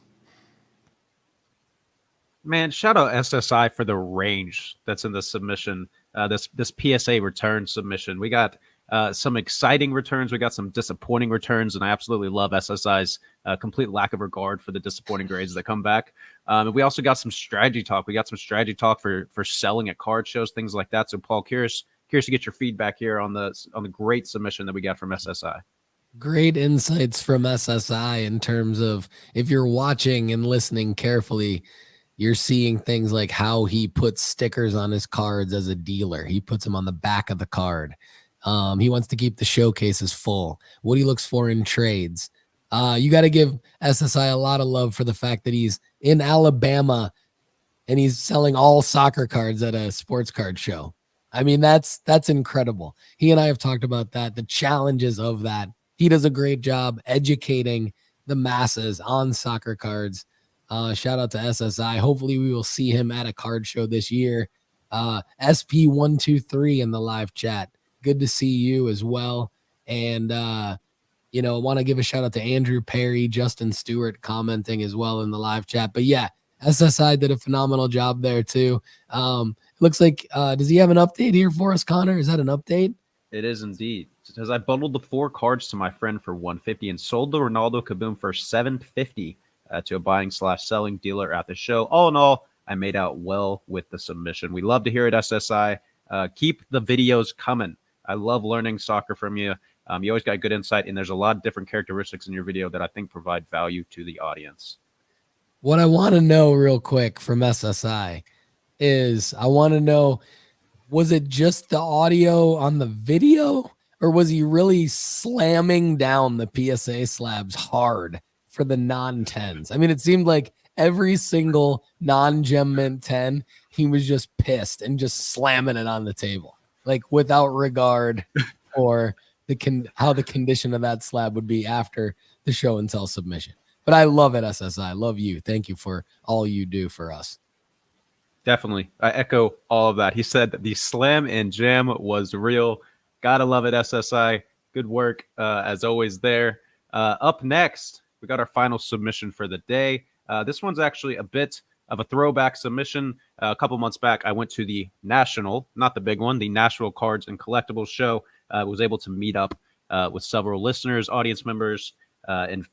Man, shout out SSI for the range that's in the submission. This PSA return submission. We got some exciting returns. We got some disappointing returns, and I absolutely love SSI's complete lack of regard for the disappointing grades that come back. And we also got some strategy talk. We got some strategy talk for selling at card shows, things like that. So, Paul, curious curious to get your feedback here on the great submission that we got from SSI. Great insights from SSI in terms of, if you're watching and listening carefully, you're seeing things like how he puts stickers on his cards as a dealer. He puts them on the back of the card. He wants to keep the showcases full. What he looks for in trades. You got to give SSI a lot of love for the fact that he's in Alabama and he's selling all soccer cards at a sports card show. I mean, that's incredible. He and I have talked about that, the challenges of that. He does a great job educating the masses on soccer cards. Shout out to SSI. Hopefully we will see him at a card show this year. SP123 in the live chat. Good to see you as well. And, I want to give a shout out to Andrew Perry, Justin Stewart commenting as well in the live chat. But yeah, SSI did a phenomenal job there too. Looks like, does he have an update here for us, Connor? Is that an update? It is indeed. It says, I bundled the 4 cards to my friend for $150 and sold the Ronaldo Kaboom for $750 to a buying/selling dealer at the show. All in all, I made out well with the submission. We love to hear it, SSI. Keep the videos coming. I love learning soccer from you. You always got good insight, and there's a lot of different characteristics in your video that I think provide value to the audience. What I want to know real quick from SSI is, I want to know, was it just the audio on the video, or was he really slamming down the PSA slabs hard for the non-10s? I mean, it seemed like every single non-gem mint 10, he was just pissed and just slamming it on the table, like without regard for how the condition of that slab would be after the show and tell submission. But I love it, SSI. I love you. Thank you for all you do for us. Definitely. I echo all of that. He said that the slam and jam was real. Gotta love it, SSI. Good work, as always there. Up next, we got our final submission for the day. This one's actually a bit of a throwback submission. A couple months back, I went to the National, not the big one, the National Cards and Collectibles show. Was able to meet up with several listeners, audience members, and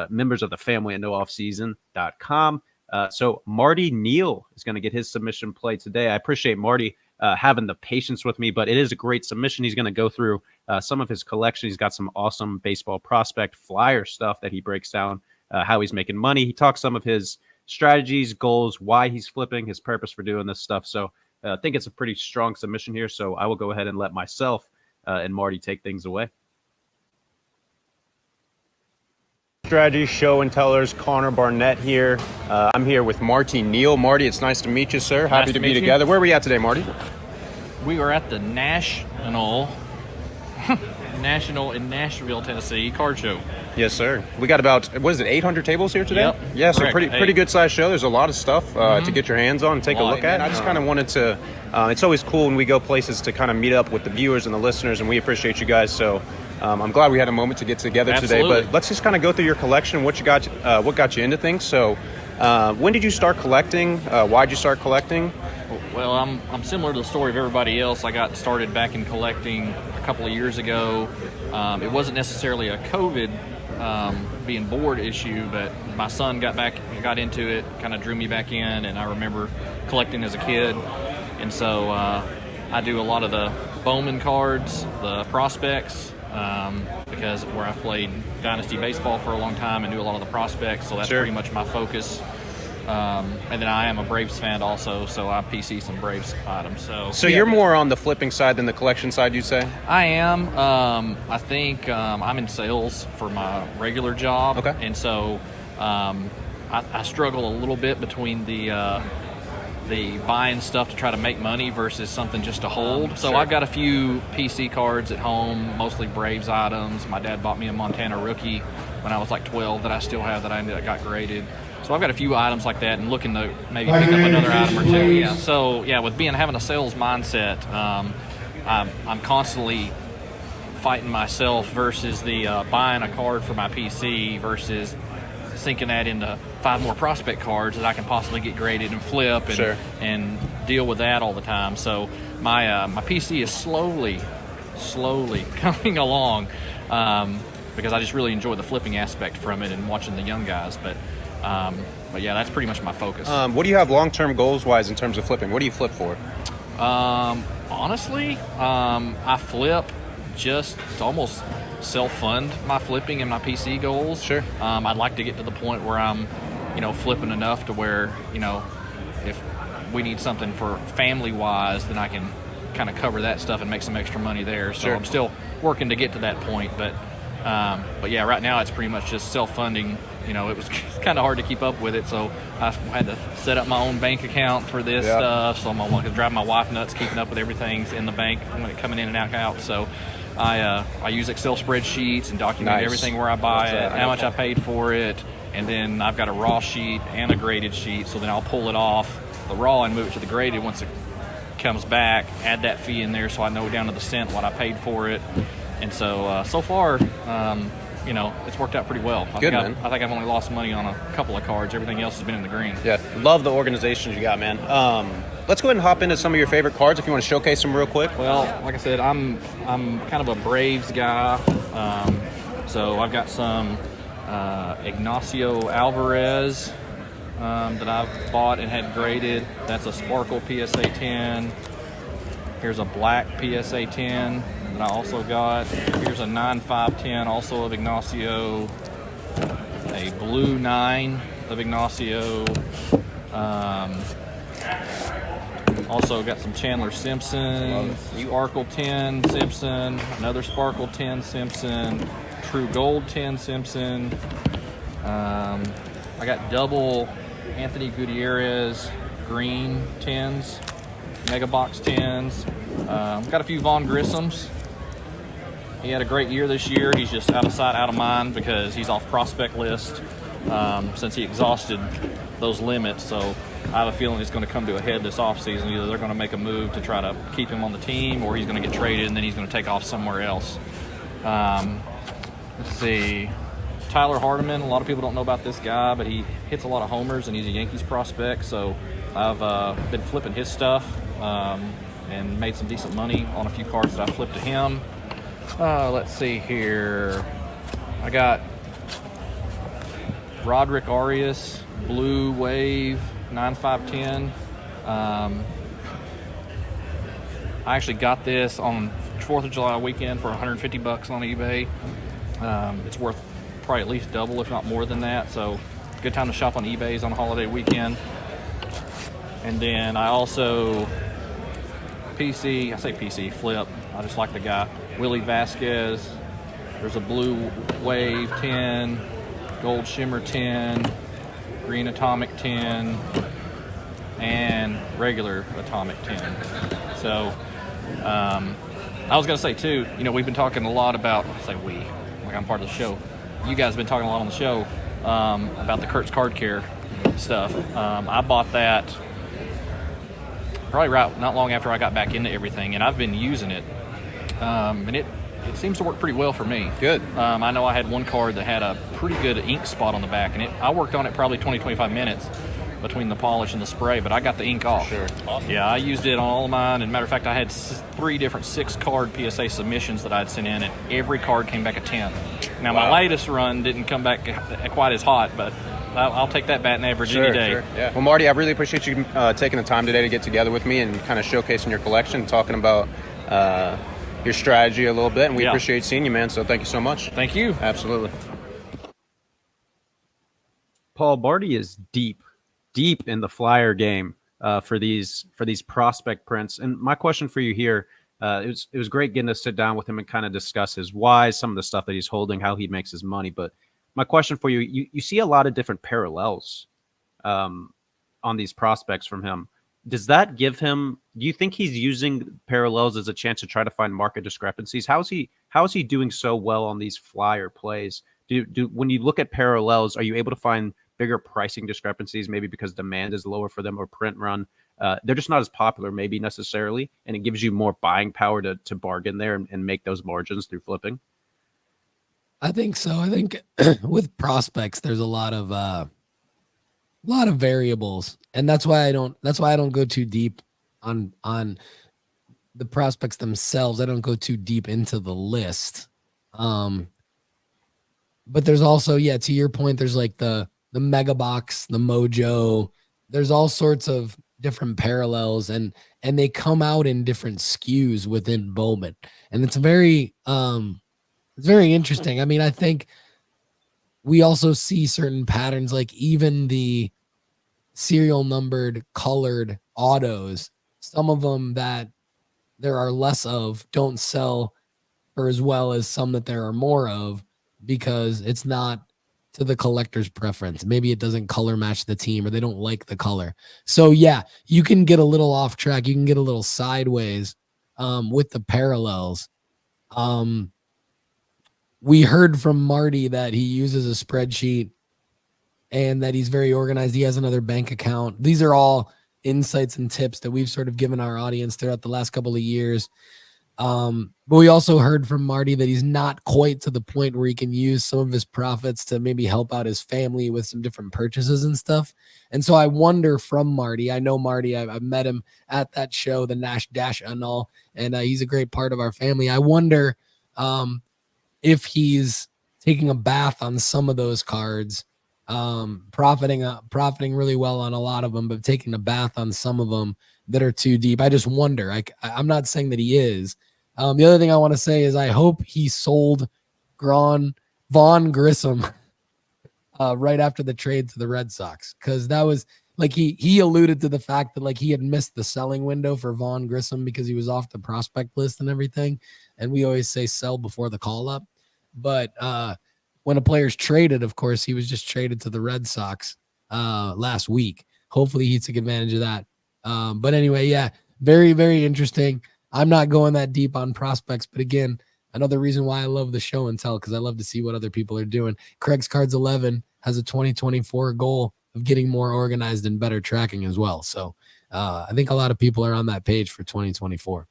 members of the family at nooffseason.com. So Marty Neil is going to get his submission play today. I appreciate Marty having the patience with me, but it is a great submission. He's going to go through some of his collection. He's got some awesome baseball prospect flyer stuff that he breaks down, how he's making money. He talks some of his strategies, goals, why he's flipping, his purpose for doing this stuff. So I think it's a pretty strong submission here. So I will go ahead and let myself and Marty take things away. Strategy show and tellers, Connor Barnett here. I'm here with Marty Neil. Marty, it's nice to meet you, sir. Happy to be together. Where are we at today, Marty? We are at the Nash-ional in Nashville, Tennessee card show. Yes, sir. We got about, what is it, 800 tables here today? Yep. Yeah, so Correct. pretty good sized show. There's a lot of stuff to get your hands on and take a look at. I just kind of wanted to, it's always cool when we go places to kind of meet up with the viewers and the listeners, and we appreciate you guys. So I'm glad we had a moment to get together today. But let's just kind of go through your collection, what got you into things. So when did you start collecting? Why'd you start collecting? Well, I'm similar to the story of everybody else. I got started back in collecting a couple of years ago. It wasn't necessarily a COVID being bored issue, but my son got into it, kind of drew me back in, and I remember collecting as a kid. And so I do a lot of the Bowman cards, the prospects, because where I've played Dynasty Baseball for a long time and do a lot of the prospects, so that's pretty much my focus. And then I am a Braves fan also, so I PC some Braves items. So you're more on the flipping side than the collection side, you'd say? I am. I think I'm in sales for my regular job. Okay. And so I struggle a little bit between the buying stuff to try to make money versus something just to hold. So I've got a few PC cards at home, mostly Braves items. My dad bought me a Montana rookie when I was like 12 that I still have that I got graded. So I've got a few items like that and looking to maybe pick up another item or two. Yeah. So yeah, with having a sales mindset, I'm constantly fighting myself versus the buying a card for my PC versus sinking that into 5 more prospect cards that I can possibly get graded and flip and deal with that all the time. So my PC is slowly coming along because I just really enjoy the flipping aspect from it and watching the young guys. But yeah, that's pretty much my focus. What do you have long-term goals-wise in terms of flipping? What do you flip for? Honestly, I flip just to almost self-fund my flipping and my PC goals. Sure. I'd like to get to the point where I'm, flipping enough to where, if we need something for family-wise, then I can kind of cover that stuff and make some extra money there. So Sure. I'm still working to get to that point, but yeah, right now it's pretty much just self-funding. It was kind of hard to keep up with it, so I had to set up my own bank account for this stuff. So I'm driving my wife nuts keeping up with everything's in the bank when it coming in and out. So I use Excel spreadsheets and document Nice. everything where I buy it, how much I paid for it, and then I've got a raw sheet and a graded sheet. So then I'll pull it off the raw and move it to the graded once it comes back. Add that fee in there so I know down to the cent what I paid for it. And so so far, it's worked out pretty well. I Good, think man. I think I've only lost money on a couple of cards. Everything else has been in the green. Yeah, love the organizations you got, man. Let's go ahead and hop into some of your favorite cards if you want to showcase them real quick. Well, like I said, I'm kind of a Braves guy. So I've got some Ignacio Alvarez that I've bought and had graded. That's a Sparkle PSA 10. Here's a black PSA 10 that I also got. Here's a 9.510 also of Ignacio. A blue 9 of Ignacio. Also got some Chandler Simpson, Sparkle 10 Simpson, another Sparkle 10 Simpson, True Gold 10 Simpson. I got double Anthony Gutierrez green 10s, Mega Box 10s. Got a few Vaughn Grissom's. He had a great year this year. He's just out of sight, out of mind because he's off prospect list since he exhausted those limits. So I have a feeling it's going to come to a head this offseason. Either they're going to make a move to try to keep him on the team, or he's going to get traded and then he's going to take off somewhere else. Let's see. Tyler Hardiman. A lot of people don't know about this guy, but he hits a lot of homers and he's a Yankees prospect. So I've been flipping his stuff and made some decent money on a few cards that I flipped to him. Let's see here. I got Roderick Arias, Blue Wave, 9.510. I actually got this on 4th of July weekend for $150 on eBay. It's worth probably at least double, if not more than that. So good time to shop on eBay's on a holiday weekend. And then I also PC flip. I just like the guy. Willie Vasquez. There's a Blue Wave 10, Gold Shimmer 10, Green Atomic 10, and regular Atomic 10. So I was going to say, too, we've been talking a lot about, like I'm part of the show. You guys have been talking a lot on the show about the Kurtz Card Care stuff. I bought that probably not long after I got back into everything, and I've been using it. And it seems to work pretty well for me. Good. I know I had one card that had a pretty good ink spot on the back, and I worked on it probably 20-25 minutes between the polish and the spray, but I got the ink off. Sure. Awesome. Yeah, I used it on all of mine. And matter of fact, I had 3 different 6-card PSA submissions that I'd sent in, and every card came back a 10. Now, my latest run didn't come back quite as hot, but I'll take that batting average any day. Sure. Yeah. Well, Marty, I really appreciate you taking the time today to get together with me and kind of showcasing your collection, talking about your strategy a little bit, and we appreciate seeing you, man. So thank you so much. Thank you. Absolutely. Paul, Barty is deep in the flyer game for these prospect prints. And my question for you here, it was great getting to sit down with him and kind of discuss his whys, some of the stuff that he's holding, how he makes his money. But my question for you, you see a lot of different parallels on these prospects from him. Does that give him, do you think he's using parallels as a chance to try to find market discrepancies? How is he doing so well on these flyer plays? When you look at parallels, are you able to find bigger pricing discrepancies, maybe because demand is lower for them or print run? They're just not as popular maybe necessarily, and it gives you more buying power to bargain there and make those margins through flipping? I think so. I think with prospects, there's a lot of variables, and that's why I don't go too deep on the prospects themselves. I don't go too deep into the list. But there's also, to your point, there's like the mega box, the mojo. There's all sorts of different parallels, and they come out in different SKUs within Bowman. And it's very interesting. I mean, I think we also see certain patterns, like even the serial numbered colored autos, some of them that there are less of don't sell for as well as some that there are more of, because it's not to the collector's preference. Maybe it doesn't color match the team, or they don't like the color. So yeah, you can get a little off track. You can get a little sideways with the parallels. We heard from Marty that he uses a spreadsheet and that he's very organized. He has another bank account. These are all insights and tips that we've sort of given our audience throughout the last couple of years. But we also heard from Marty that he's not quite to the point where he can use some of his profits to maybe help out his family with some different purchases and stuff. And so I wonder from Marty, I know Marty, I've met him at that show, the Nash-ional, and he's a great part of our family. I wonder if he's taking a bath on some of those cards, profiting really well on a lot of them, but taking a bath on some of them that are too deep. I just wonder. I'm not saying that he is. The other thing I want to say is I hope he sold Vaughn Grissom right after the trade to the Red Sox, because that was like he alluded to the fact that like he had missed the selling window for Vaughn Grissom because he was off the prospect list and everything. And we always say sell before the call up. But when a player's traded, of course, he was just traded to the Red Sox last week. Hopefully he took advantage of that. But anyway, yeah, very, very interesting. I'm not going that deep on prospects, but again, another reason why I love the show and tell, because I love to see what other people are doing. Craig's Cards 11 has a 2024 goal of getting more organized and better tracking as well. So I think a lot of people are on that page for 2024.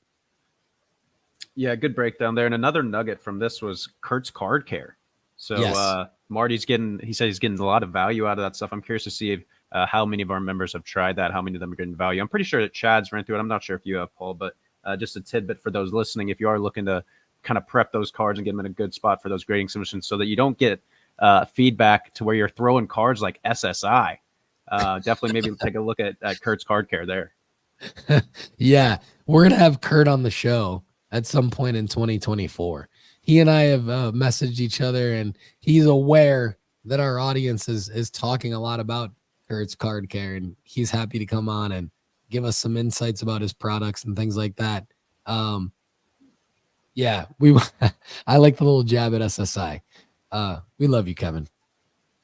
Yeah, good breakdown there. And another nugget from this was Kurt's Card Care. So yes. Marty's he said he's getting a lot of value out of that stuff. I'm curious to see if, how many of our members have tried that, how many of them are getting value. I'm pretty sure that Chad's ran through it. I'm not sure if you have, Paul, but just a tidbit for those listening, if you are looking to kind of prep those cards and get them in a good spot for those grading submissions so that you don't get feedback to where you're throwing cards like SSI, definitely maybe take a look at Kurt's Card Care there. Yeah, we're going to have Kurt on the show at some point in 2024. He and I have messaged each other, and he's aware that our audience is talking a lot about Kurt's Card Care, and he's happy to come on and give us some insights about his products and things like that. Yeah, I like the little jab at SSI. We love you, Kevin.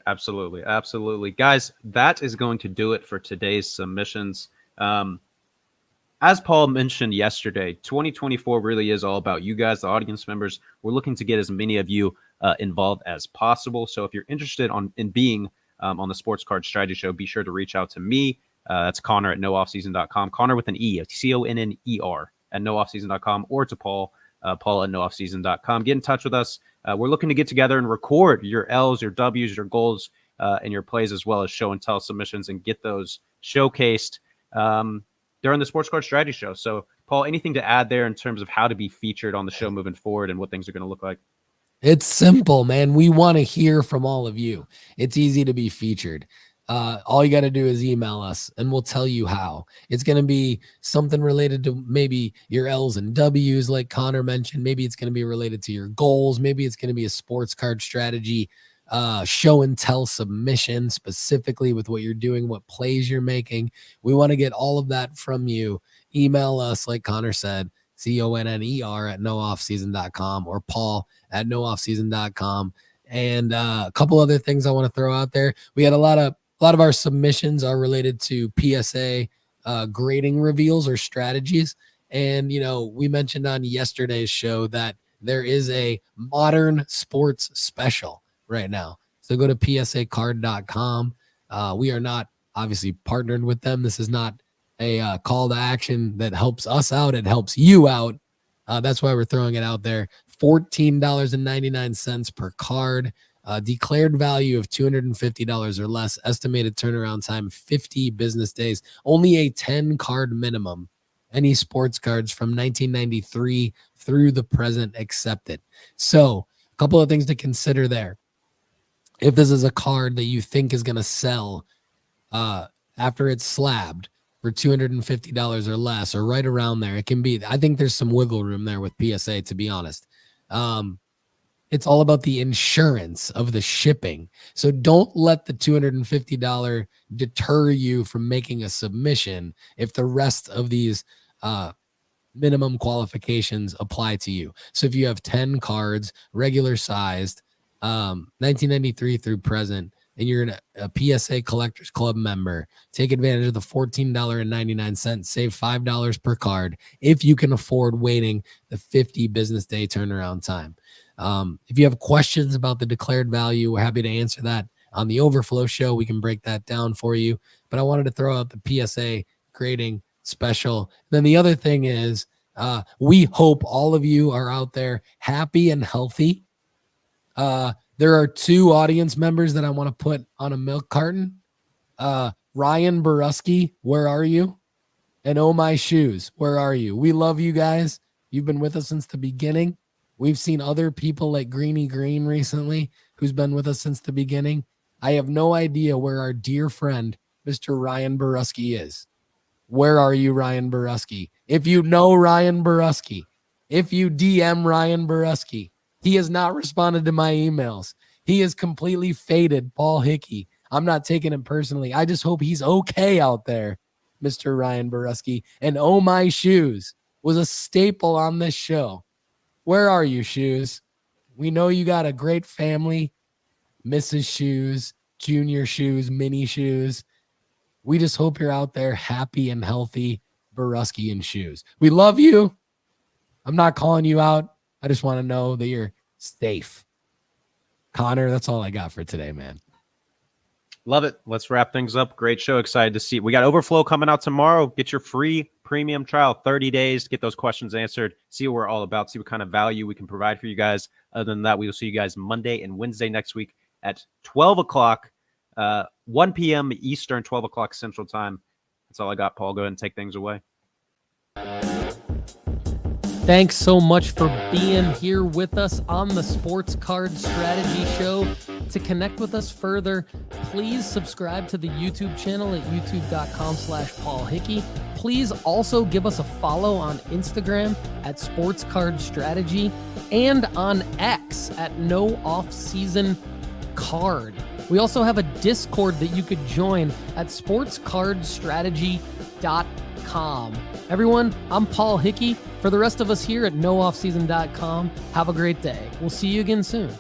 Absolutely. Absolutely. Guys, that is going to do it for today's submissions. As Paul mentioned yesterday, 2024 really is all about you guys, the audience members. We're looking to get as many of you involved as possible. So if you're interested in being on the Sports Card Strategy Show, be sure to reach out to me. That's Connor at nooffseason.com. Connor with an E, CONNER at nooffseason.com, or to Paul, Paul at nooffseason.com. Get in touch with us. We're looking to get together and record your L's, your W's, your goals, and your plays, as well as show and tell submissions, and get those showcased during the Sports Card Strategy Show. So, Paul, anything to add there in terms of how to be featured on the show moving forward and what things are going to look like? It's simple, man. We want to hear from all of you. It's easy to be featured. All you got to do is email us and we'll tell you how. It's going to be something related to maybe your L's and W's, like Connor mentioned. Maybe it's going to be related to your goals. Maybe it's going to be a sports card strategy show and tell submission, specifically with what you're doing, what plays you're making. We want to get all of that from you. Email us, like Connor said, CONNER at nooffseason.com, or Paul at nooffseason.com. And a couple other things I want to throw out there. We had a lot of our submissions are related to PSA grading reveals or strategies. And, you know, we mentioned on yesterday's show that there is a modern sports special right now. So go to psacard.com. We are not obviously partnered with them. This is not a call to action that helps us out. It helps you out. That's why we're throwing it out there. $14.99 per card. Declared value of $250 or less. Estimated turnaround time 50 business days. Only a 10 card minimum. Any sports cards from 1993 through the present accepted. So a couple of things to consider there. If this is a card that you think is going to sell after it's slabbed for $250 or less, or right around there. It can be, I think there's some wiggle room there with PSA, to be honest. It's all about the insurance of the shipping. So don't let the $250 deter you from making a submission if the rest of these minimum qualifications apply to you. So if you have 10 cards, regular sized, 1993 through present, and you're a PSA Collectors Club member, take advantage of the $14.99, save $5 per card if you can afford waiting the 50 business day turnaround time. If you have questions about the declared value, we're happy to answer that on the Overflow show. We can break that down for you. But I wanted to throw out the PSA grading special. Then the other thing is, we hope all of you are out there happy and healthy. There are 2 audience members that I want to put on a milk carton. Ryan Boruski, where are you? And Oh My Shoes, where are you? We love you guys. You've been with us since the beginning. We've seen other people like Greeny Green recently, who's been with us since the beginning. I have no idea where our dear friend, Mr. Ryan Boruski, is. Where are you, Ryan Boruski? If you know Ryan Boruski, if you DM Ryan Boruski, he has not responded to my emails. He has completely faded Paul Hickey. I'm not taking it personally. I just hope he's okay out there, Mr. Ryan Boruski. And Oh My Shoes was a staple on this show. Where are you, Shoes? We know you got a great family. Mrs. Shoes, Junior Shoes, Mini Shoes. We just hope you're out there happy and healthy, Boruski and Shoes. We love you. I'm not calling you out. I just want to know that you're safe. Connor, that's all I got for today, man. Love it. Let's wrap things up. Great show. Excited to see. We got Overflow coming out tomorrow. Get your free premium trial, 30 days to get those questions answered. See what we're all about. See what kind of value we can provide for you guys. Other than that, we will see you guys Monday and Wednesday next week at 12 o'clock, 1 p.m. Eastern, 12 o'clock Central Time. That's all I got, Paul. Go ahead and take things away. Thanks so much for being here with us on the Sports Card Strategy Show. To connect with us further, please subscribe to the YouTube channel at youtube.com/Paul Hickey. Please also give us a follow on Instagram at Sports Card Strategy and on X at No Off Season Card. We also have a Discord that you could join at sportscardstrategy.com. Everyone, I'm Paul Hickey. For the rest of us here at nooffseason.com, have a great day. We'll see you again soon.